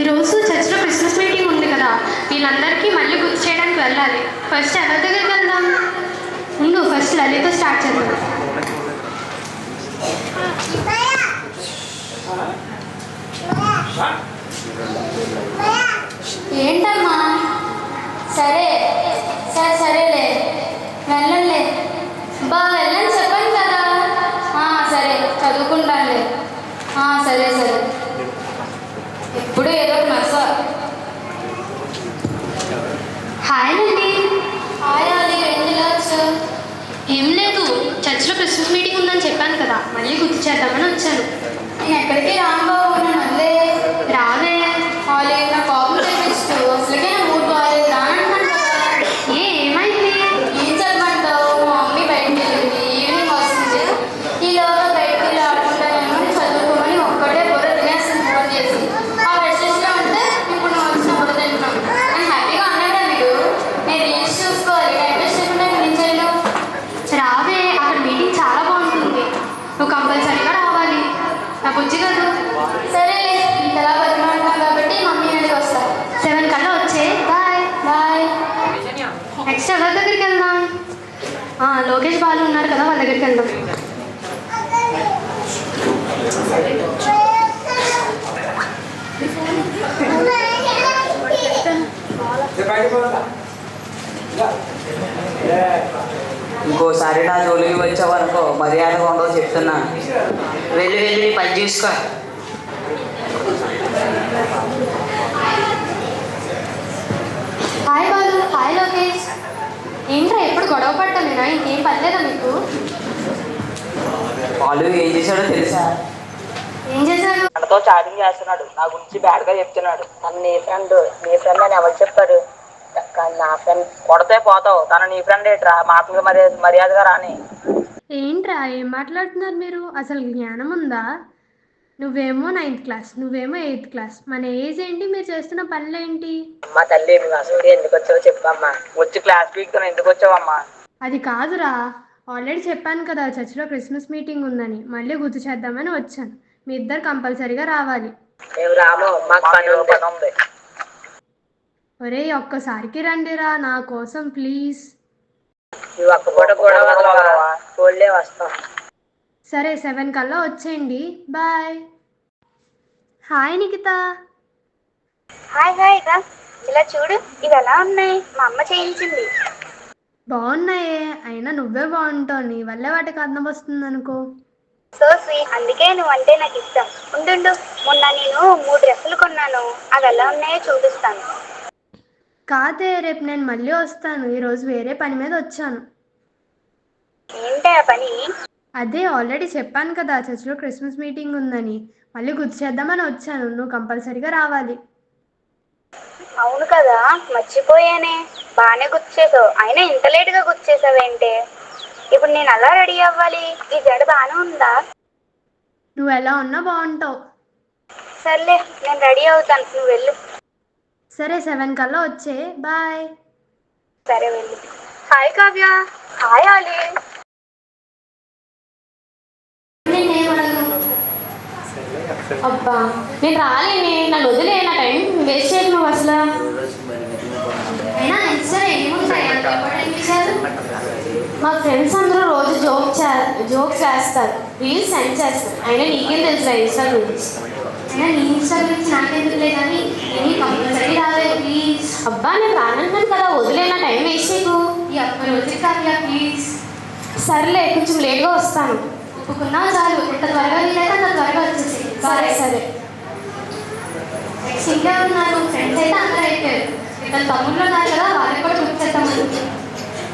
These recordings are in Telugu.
ఈరోజు చర్చ్లో క్రిస్మస్ మీటింగ్ ఉంది కదా, వీళ్ళందరికీ మళ్ళీ గుర్తు చేయడానికి వెళ్ళాలి. ఫస్ట్ ఎవరి దగ్గరికి వెళ్దాం? ముందు ఫస్ట్ లలిత స్టార్ట్ చేద్దాం. ఏంటమ్మా? సరేలే వెళ్ళండి. వెళ్ళని చెప్పండి కదా. సరే చదువుకుంటానులే. సరే ఎప్పుడు ఏదో ఒక నర్స. హాయ్ అండి. హాయ్ అది వెళ్ళొచ్చు. ఏం లేదు, చర్చ్లో క్రిస్మస్ మీటింగ్ ఉందని చెప్పాను కదా, మళ్ళీ గుర్తు చేద్దామని వచ్చాను. నేను ఎక్కడికి రాంబాబు, నన్ను వదిలే. రావే. నా కాపీ తెప్పిస్తూ అసలుకే నా మూడు బాగాలేదు, రానంటున్నాను కదా. ఏమైంది? ఏం చదవమంటావు? మా మమ్మీ బయటకు వెళ్ళింది, ఈవినింగ్ వస్తుంది. ఈలోగా బయటకు వెళ్ళి ఆడుకుంటానేమో చదువుకోమని ఒక్కటే బుర్ర తినేస్తుంది ఫోన్ చేసి. ఆ రెస్టెస్లో ఉంటే ఇప్పుడు నువ్వు వచ్చిన బుర్ర తింటున్నావు. నేను హ్యాపీగా ఉన్నాడా మీరు? నేను రీల్స్ చూసుకోవాలి, టైం వేస్ట్ చేయకుండా ఏం చేయను. రావే, అక్కడ మీటింగ్ చాలా బాగుంటుంది, నువ్వు కంపల్సరీగా రావాలి. నా బుజ్జి కాదు. సరే ఇంతలా బతిమాడుతున్నావు కాబట్టి మమ్మీ అనేది వస్తా. 7 కల్లా వచ్చే. బాయ్. నెక్స్ట్ ఎవరి దగ్గరికి వెళ్దాం? లోకేష్ బాలు ఉన్నారు కదా, వాళ్ళ దగ్గరికి వెళ్దాం. ఇంకోసారి నా జోలికి వచ్చావనుకో మర్యాదగా ఉండవు చెప్తున్నా. వెళ్ళి నీ పని చూసుకో. హాయ్ బాలు. హాయ్ లోకేష్. ఏంట్రా ఎప్పుడు గొడవ పడ్డానేనా? ఇంకేం పర్లేదా మీకు? వాళ్ళు ఏం చేశాడో తెలుసా? ఏం చేశాడు? తనతో చాటింగ్ చేస్తున్నాడు, నా గురించి బ్యాడ్గా చెప్తున్నాడు. తను నీ ఫ్రెండ్ అని ఎవరు చెప్పారు? నా ఫ్రెండ్. కొడితే పోతావు, తను నీ ఫ్రెండ్ ఏంట్రా? మాటలు మర్యాదగా రాని. ఏంట్రా ఏం మాట్లాడుతున్నారు మీరు? అసలు జ్ఞానం ఉందా? నువ్వేమో 9th క్లాస్, నువ్వేమో 8th క్లాస్. మన ఏజ్ ఏంటి, మీరు చేస్తున్న పనులు ఏంటి? అమ్మా తల్లి, నువ్వు అసలు ఎందుకు వచ్చావో చెప్పమ్మా. వచ్చి క్లాస్ పీక్తో ఎందుకు వచ్చావమ్మా? అది కాదురా, ఆల్రెడీ చెప్పాను కదా చర్చ్లో క్రిస్మస్ మీటింగ్ ఉందని, మళ్ళీ గుర్తు చేద్దామని వచ్చాను. మీ ఇద్దరు కంపల్సరీగా రావాలి. మేము రాము, మాకు పని ఉంది. ఒరే ఒక్కసారికి రండిరా నా కోసం ప్లీజ్. నువ్వు ఒక్క పూట కూడా వదలవా? వస్తాం. సరే 7 కల్లా వచ్చేయండి. బాయ్. హాయ్ నిఖిత. హాయ్ రా, ఇలా చూడు, ఇవి ఎలా ఉన్నాయి? మా అమ్మ చేయించింది. బాగున్నాయే, అయినా నువ్వే బాగుంటావు, నీ వల్లే వాటికి అందం వస్తుంది అనుకో. సో స్వీట్, అందుకే నువ్వు అంటే నాకు ఇష్టం. ఉండు, మొన్న నేను 3 డ్రెస్సులు కొన్నాను, అవి ఎలా ఉన్నాయో చూపిస్తాను. కాదే, రేపు నేను మళ్ళీ వస్తాను, ఈరోజు వేరే పని మీద వచ్చాను. ఏంటి ఆ పని? అదే ఆల్రెడీ చెప్పాను కదా చర్చ్లో క్రిస్మస్ మీటింగ్ ఉందని, మళ్ళీ గుర్తు చేద్దామని వచ్చాను. నువ్వు కంపల్సరీగా రావాలి. అవును కదా, మర్చిపోయానే. బాగానే గుర్తు చేసావు, అయినా ఇంత లేటుగా గుర్తు చేసావేంటే? ఇప్పుడు నేను అలా రెడీ అవ్వాలి? ఈ జడ బాగానే ఉందా? నువ్వు ఎలా ఉన్నా బాగుంటావు. సర్లే, నేను రెడీ అవుతాను, నువ్వు వెళ్ళు. సరే 7 కల్లా వచ్చే. బాయ్. సరే వెళ్ళు. హాయ్ కావ్య. హాయ్ ఆలి. అబ్బా నేను రాలేనే, నన్ను వదిలే, నా టైం వేస్ట్ చేయకు నువ్వు అసలు. మా ఫ్రెండ్స్ అందరూ రోజు జోక్స్ చేస్తారు, రీల్స్ సెండ్ చేస్తారు. అయినా నీకేం తెలుసు ఇన్స్టా గురించి? అయినా నీ ఇన్స్టా గురించి నాకెందుకులే కానీ నేను కంపల్సరీ రావాలి ప్లీజ్. అబ్బా నేను రానంటున్నాను కదా, వదిలే, నా టైం వేస్ట్ చేయకు. ఈ అప్పుడు వచ్చి కావ్య ప్లీజ్. సర్లే, కొంచెం లేట్గా వస్తాను. ఒప్పుకున్నా చాలు, ఎంత త్వరగా వీలైతే అంత త్వరగా వచ్చేసి. సరే. నెక్స్ట్ ఇంకా ఉన్నారు ఫ్రెండ్స్ అయితే అందరూ అయిపోయారు. ఇతను తమ్ముళ్ళు ఉన్నారు కదా, వాళ్ళకి కూడా గుర్తు చేద్దామని.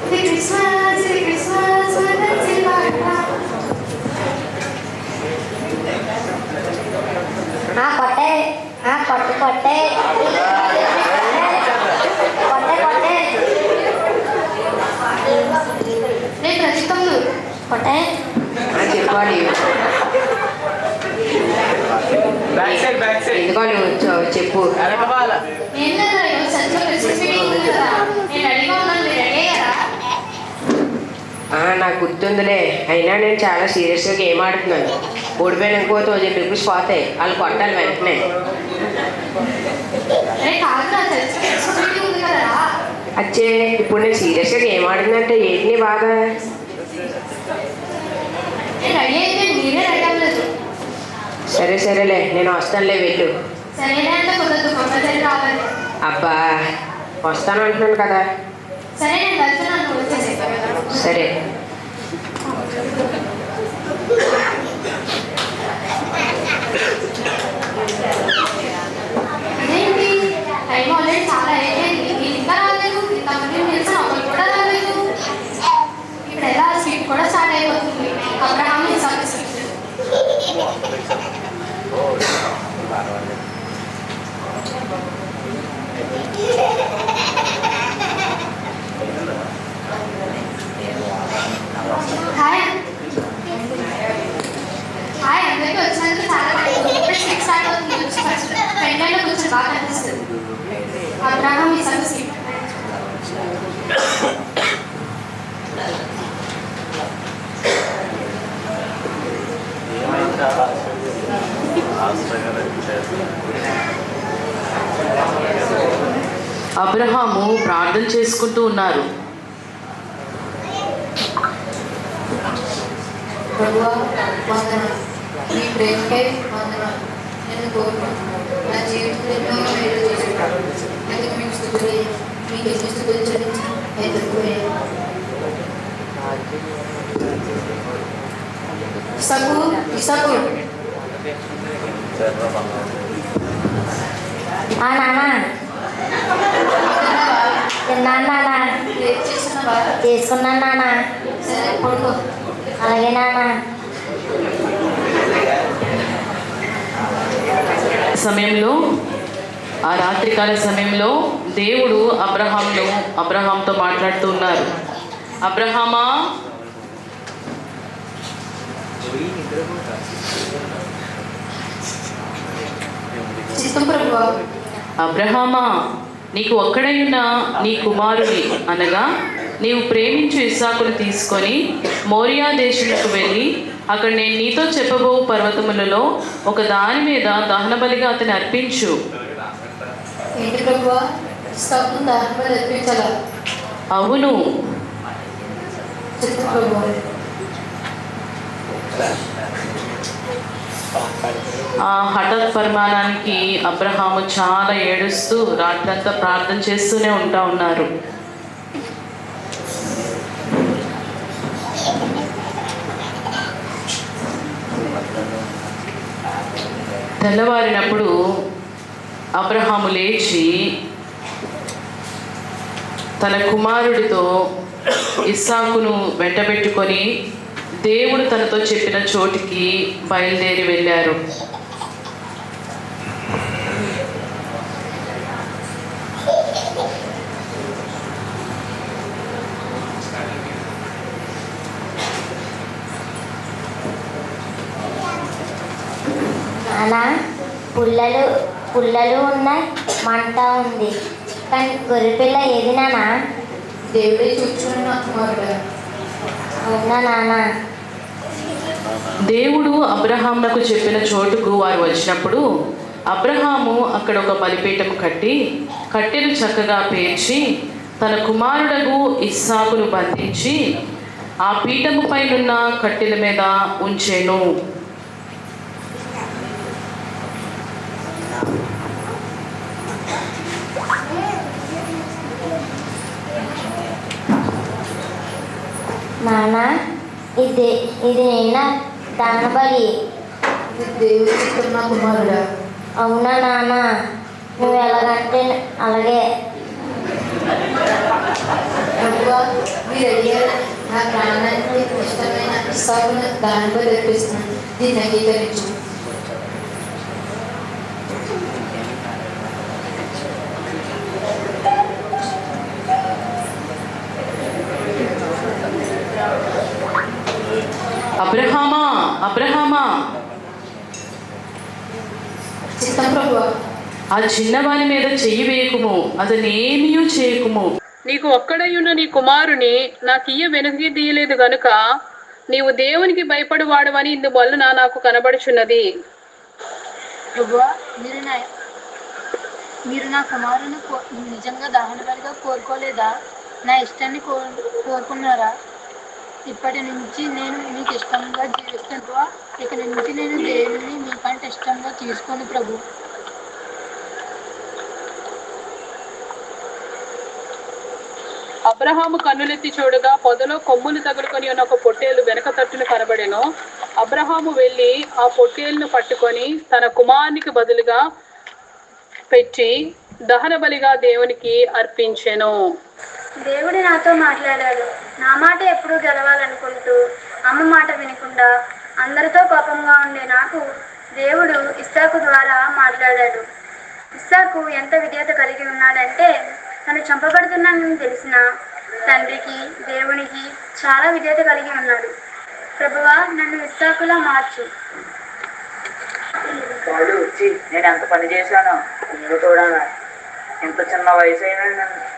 ఇది క్రిస్మస్, ఇది క్రిస్మస్ కొట్టే రేపు రచితమ్ములు కొట్టే చెప్పాలి. ఎందుకో వచ్చావు చెప్పు. ఏం కదా ఈరోజు చర్చలో క్రిస్మస్ మీటింగ్ ఉంది కదా, నేను రెడీగా ఉన్నాను, మీరు రెడీ అయ్యారా? నాకు గుర్తుందిలే, అయినా నేను చాలా సీరియస్గా గేమ్ ఆడుతున్నాను. ఓడిపోయిన ఇంకో 1000 రూపీస్ పోతాయి, వాళ్ళు కొట్టాలి వెంటనే. అచ్చే ఇప్పుడు నేను సీరియస్గా ఏం ఆడిందంటే ఏంటి నీ బాధ? రెడీ అయితే మీరే రెడీ అవ్వలేదు. సరే సరేలే, నేను వస్తానులే, వెళ్ళు. సరేనే అంటే కుదరదు, కంపల్సరీ రావాలి. అబ్బా వస్తాను అంటున్నాను కదా. సరే నేను వెళ్తున్నాను, వచ్చేసి. సరే. అదేంటి టైం ఆల్రెడీ చాలా అయిపోయింది, మీరు ఇంకా రాలేదు. ఇంతమంది తెలిసిన ఒకరు కూడా రాలేదు. ఇప్పుడు ఎలా స్వీట్ కూడా స్టార్ట్ అయిపోతుంది. అబ్రహాం ఇసాకు స్వీట్. హాయ్ హాయ్, అందరికీ వచ్చినందుకు చాలా థ్యాంక్స్. ఇప్పుడు స్వీట్ స్టార్ట్ అవుతుంది. వచ్చి ఫస్ట్ ఫ్రెండ్ లైన్లో కూర్చొని బాగా కనిపిస్తుంది. అబ్రహాం ఇసాకు స్వీట్. అబ్రహాము ప్రార్థన చేసుకుంటూ ఉన్నారు. ప్రభువా వందనాలు, మీ ప్రేమకై వందనాలు. నేను కోరుకుంటున్నాను నా జీవితంలో ఎన్నో మేలు చేస్తున్నాను. అందుకు మీకు స్తుతులే, మీకు ఎన్ని స్తుతులు చెల్లించి ఎదుర్కోయాను. ఇసాకు ఇసాకు నాన్న తిన్నాను నాన్న. చేస్తున్నావా? చేసుకున్నాను నాన్న. సరే పడుకో. అలాగే నాన్న. సమయంలో ఆ రాత్రికాల సమయంలో దేవుడు అబ్రహాంతో మాట్లాడుతూ ఉన్నారు. అబ్రహామా, చిత్తం ప్రభువా. అబ్రహామా, నీకు ఒక్కడైన నీ కుమారుని అనగా నీవు ప్రేమించు ఇస్సాకును తీసుకొని మోరియా దేశములకు వెళ్ళి అక్కడ నేను నీతో చెప్పబో పర్వతములలో ఒక దాని మీద దహన బలిగా అతన్ని అర్పించు. ఏంటి ప్రభువా, ఇస్సాకును దహన బలి అర్పించాలా? అవును. చిత్తం ప్రభువా. ఆ హఠాత్ పరిమాణానికి అబ్రహాము చాలా ఏడుస్తూ రాత్రంతా ప్రార్థన చేస్తూనే ఉన్నారు. తెల్లవారినప్పుడు అబ్రహాము లేచి తన కుమారుడితో ఇస్సాకును వెంటబెట్టుకొని దేవుడు తనతో చెప్పిన చోటికి బయలుదేరి వెళ్ళారు. నాన్న, పుల్లలు ఉన్నాయి, మంట ఉంది, కానీ గొర్రెపిల్ల ఏది నాన్న? దేవుడే చూచుకున్న కుమారుడు. అవునా నాన్న? దేవుడు అబ్రహామునకు చెప్పిన చోటుకు వారు వచ్చినప్పుడు అబ్రహాము అక్కడ ఒక బలిపీఠం కట్టి కట్టెలు చక్కగా పేర్చి తన కుమారుడగు ఇస్సాకును బంధించి ఆ పీఠము పైనున్న కట్టెల మీద ఉంచెను. నాన్న, ఇది నిన్న దహన బలి. దేవుడు చూచుకున్న కుమారుడు. అవునా నాన్న? నువ్వు ఎలాగంటే అలాగే. ప్రభువా, మీరు అడిగారు, నా ప్రాణానికి ఇష్టమైన ఇస్సాకును దహన బలి అర్పిస్తున్నాను, దీన్ని అంగీకరించు. అబ్రహామా, అబ్రహామా, చిత్తం ప్రభువా. ఆ చిన్నవాని మీద చెయ్యి వేయకుము, అతను ఏమీ చేయకుము. నీకు ఒక్కడయ్యున్న నీ కుమారుని నాకియ్య వెనుకి తీయలేదు గనుక నీవు దేవునికి భయపడువాడవని ఇందువలన నాకు కనబడుచున్నది. ప్రభువా, మీరు మీరు నా కుమారుని నిజంగా దహన బలిగా కోరుకోలేదా? నా ఇష్టాన్ని కోరుకున్నారా? ఇప్పటి నుంచి నేను మీకు ఇష్టంగా జీవిస్తాను. ఇక నుంచి నేను దేవుని మీకంటే ఇష్టంగా తీసుకోను ప్రభు. అబ్రహాము కన్నులెత్తి చూడగా పొదలో కొమ్ములు తగులుకొని ఉన్న ఒక పొట్టేలు వెనక తట్టును కనబడెను. అబ్రహాము వెళ్ళి ఆ పొట్టేలును పట్టుకొని తన కుమారునికి బదులుగా పెట్టి దహన బలిగా దేవునికి అర్పించెను. దేవుడు నాతో మాట్లాడాడు. నా మాట ఎప్పుడూ గెలవాలనుకుంటూ అమ్మ మాట వినకుండా అందరితో కోపంగా ఉండే నాకు దేవుడు ఇస్సాకు ద్వారా మాట్లాడాడు. ఇస్సాకు ఎంత విధేయత కలిగి ఉన్నాడంటే తను చంపబడుతున్నానని తెలిసిన తండ్రికి దేవునికి చాలా విధేయత కలిగి ఉన్నాడు. ప్రభువా, నన్ను ఇస్సాకులా మార్చు. వాడు వచ్చి నేను ఎంత పని చేశానో నేను చూడాలా. ఇంత చిన్న వయసు అయినా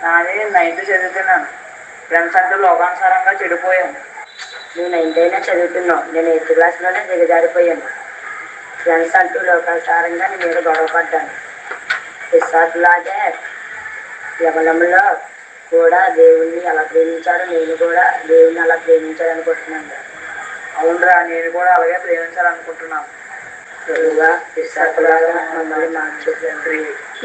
నాది 9th చదువుతున్నాను. ఫ్రెండ్స్ అంటూ లోకానుసారంగా చెడిపోయాను. నువ్వు 9th అయినా చదువుతున్నావు, నేను 8th క్లాస్లోనే దిగజారిపోయాను. ఫ్రెండ్స్ అంటూ లోకానుసారంగా నీ మీద గొడవ పడ్డాను. ఇస్సాకులాగే యవనంలో కూడా దేవుణ్ణి అలా ప్రేమించాడు, నేను కూడా దేవుణ్ణి అలా ప్రేమించాలనుకుంటున్నాను. అవునరా, నేను కూడా అలాగే ప్రేమించాలనుకుంటున్నాను.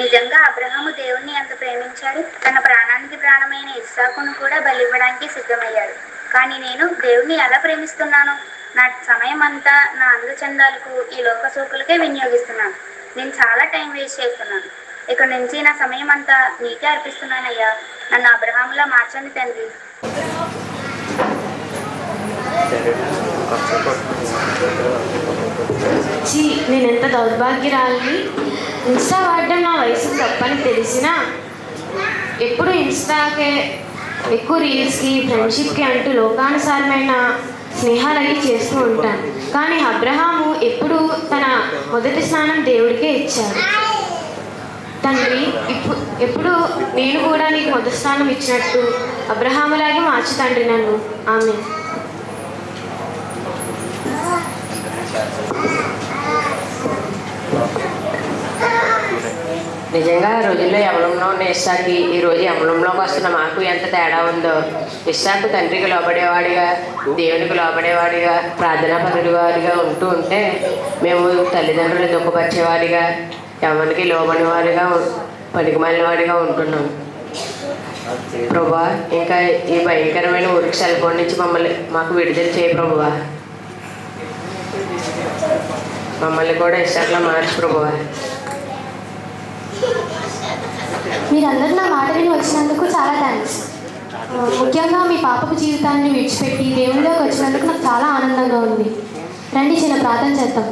నిజంగా అబ్రహాము దేవుణ్ణి ఎంత ప్రేమించాడు. తన ప్రాణానికి ప్రాణమైన ఇస్సాకును కూడా బలివ్వడానికి సిద్ధమయ్యాడు. కానీ నేను దేవుణ్ణి ఎలా ప్రేమిస్తున్నాను? నా సమయం అంతా నా అందచందాలకు, ఈ లోక సోకులకే వినియోగిస్తున్నాను. నేను చాలా టైం వేస్ట్ చేస్తున్నాను. ఇక నుంచి నా సమయం అంతా నీకే అర్పిస్తున్నానయ్యా. నన్ను అబ్రహాములా మార్చండి తండ్రి. నేను ఎంత దౌర్భాగ్యరాలని. ఇన్స్టా వాడడం నా వయసు తప్పని తెలిసినా ఎప్పుడు ఇన్స్టాకే ఎక్కువ రీల్స్కి, ఫ్రెండ్షిప్కి అంటూ లోకానుసారమైన స్నేహాలవి చేస్తూ ఉంటాను. కానీ అబ్రహాము ఎప్పుడు తన మొదటి స్నానం దేవుడికే ఇచ్చాడు. తండ్రి, ఎప్పుడు నేను కూడా నీకు మొదటి స్నానం ఇచ్చినట్టు అబ్రహాములాగే మార్చు తండ్రి నన్ను. ఆమేన్. నిజంగా ఆ రోజుల్లో యవనంలో ఉన్న ఇస్సాకి ఈ రోజు యవనంలోకి వస్తున్న మాకు ఎంత తేడా ఉందో. ఇస్సాకు తండ్రికి లోబడేవాడిగా, దేవునికి లోబడేవాడిగా, ప్రార్థనాపరుడి వాడిగా ఉంటే మేము తల్లిదండ్రులు దుఃఖపరిచేవాడిగా, ఎవరికి లోబడి వాడిగా, పనికిమాలిన వాడిగా ఉంటున్నాం. ప్రభువా, ఇంకా ఈ భయంకరమైన ఊరికి సెల్ఫోన్ నుంచి మాకు విడుదల చేయ ప్రభువా. మమ్మల్ని కూడా ఇస్సాకులా మార్చు ప్రభువా. మీరందరూ నా మాట విని వచ్చినందుకు చాలా థ్యాంక్స్. ముఖ్యంగా మీ పాపపు జీవితాన్ని విడిచిపెట్టి దేవుళ్ళలోకి వచ్చినందుకు నాకు చాలా ఆనందంగా ఉంది. రండి, చిన్న ప్రార్థన చేద్దాం.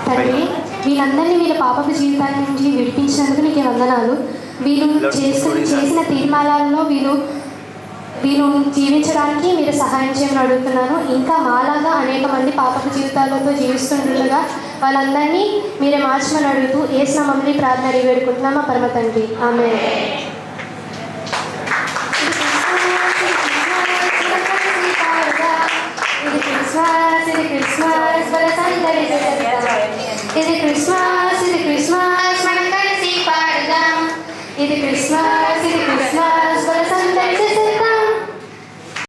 తండ్రి, వీళ్ళందరినీ వీళ్ళ పాపపు జీవితాల నుంచి విడిపించినందుకు నీకు వందనాలు. వీళ్ళు చేసిన తీర్మానాలలో వీళ్ళు జీవించడానికి మీరు సహాయం చేయమని అడుగుతున్నాను. ఇంకా మాలాగా అనేక మంది పాపపు జీవితాలతో జీవిస్తుండగా వాళ్ళందరినీ మీరే మార్చమని అడుగుతూ యేసు నామములో ప్రార్థన అడిగి వేడుకుంటున్నామా పరమ తండ్రి. ఆమేన్. ఇది క్రిస్మస్,